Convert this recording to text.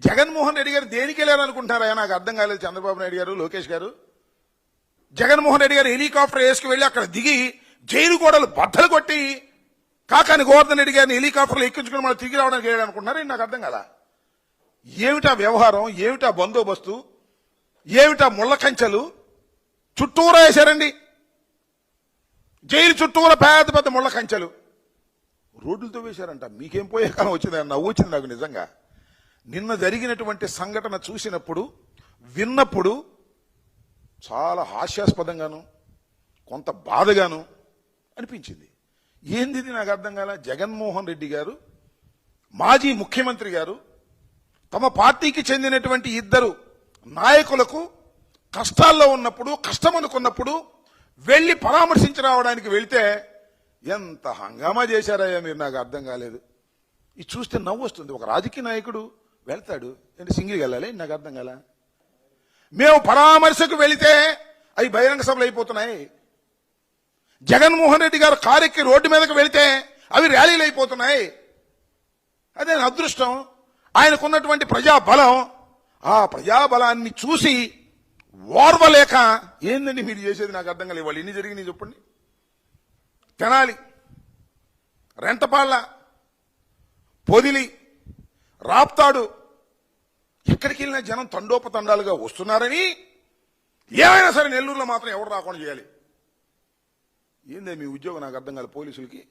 జగన్మోహన్ రెడ్డి గారు దేనికి వెళ్ళారనుకుంటున్నారా? నాకు అర్థం కాలేదు. చంద్రబాబు నాయుడు గారు, లోకేష్ గారు, జగన్మోహన్ రెడ్డి గారు హెలికాప్టర్ వేసుకువెళ్ళి అక్కడ దిగి జైలు గోడలు బద్దలు కొట్టి కాకాని గోవర్ధన్ రెడ్డి గారిని హెలికాప్టర్లో ఎక్కించుకుని మనం తిరిగి రావడానికి వెళ్ళాలనుకుంటున్నారా? నాకు అర్థం కదా. ఏమిటా వ్యవహారం, ఏమిటా బందోబస్తు, ఏమిటా ముళ్ళ కంచెలు చుట్టూరా వేశారండి. జైలు చుట్టూరా పెద్ద పెద్ద ముళ్ళ కంచెలు రోడ్లతో వేశారంట. మీకేం పోయే కాలం వచ్చింది? నవ్వు వచ్చింది నాకు నిజంగా. నిన్న జరిగినటువంటి సంఘటన చూసినప్పుడు, విన్నప్పుడు చాలా హాస్యాస్పదంగాను, కొంత బాధగాను అనిపించింది. ఏంది నాకు అర్థం కాల. జగన్మోహన్ రెడ్డి గారు, మాజీ ముఖ్యమంత్రి గారు, తమ పార్టీకి చెందినటువంటి ఇద్దరు నాయకులకు కష్టాల్లో ఉన్నప్పుడు, కష్టం అనుకున్నప్పుడు వెళ్లి పరామర్శించి రావడానికి వెళితే ఎంత హంగామా చేశారయ్యా మీరు, నాకు అర్థం కాలేదు. ఇది చూస్తే నవ్వు వస్తుంది. ఒక రాజకీయ నాయకుడు వెళ్తాడు, ఏంటి సింగిల్గా వెళ్ళాలి? నాకు అర్థం కాల. మేము పరామర్శకు వెళితే అవి బహిరంగ సభలు అయిపోతున్నాయి. జగన్మోహన్ రెడ్డి గారు కారెక్కి రోడ్డు మీదకి వెళితే అవి ర్యాలీలు అయిపోతున్నాయి. అదే అదృష్టం. ఆయనకున్నటువంటి ప్రజాబలం, ఆ ప్రజాబలాన్ని చూసి ఓర్వలేక ఏందండి మీరు చేసేది? నాకు అర్థం కాలేదు. వాళ్ళు ఎన్ని జరిగినాయి చెప్పండి. తెనాలి, రెంటపాళ్ళ, పొదిలి, రాప్తాడు, ఎక్కడికి వెళ్ళినా జనం తండోపతండాలుగా వస్తున్నారని ఏమైనా సరే నెల్లూరులో మాత్రం ఎవరు రాకుండా చేయాలి. ఏందే మీ ఉద్యోగం? నాకు అర్థం కాలేదు. పోలీసులకి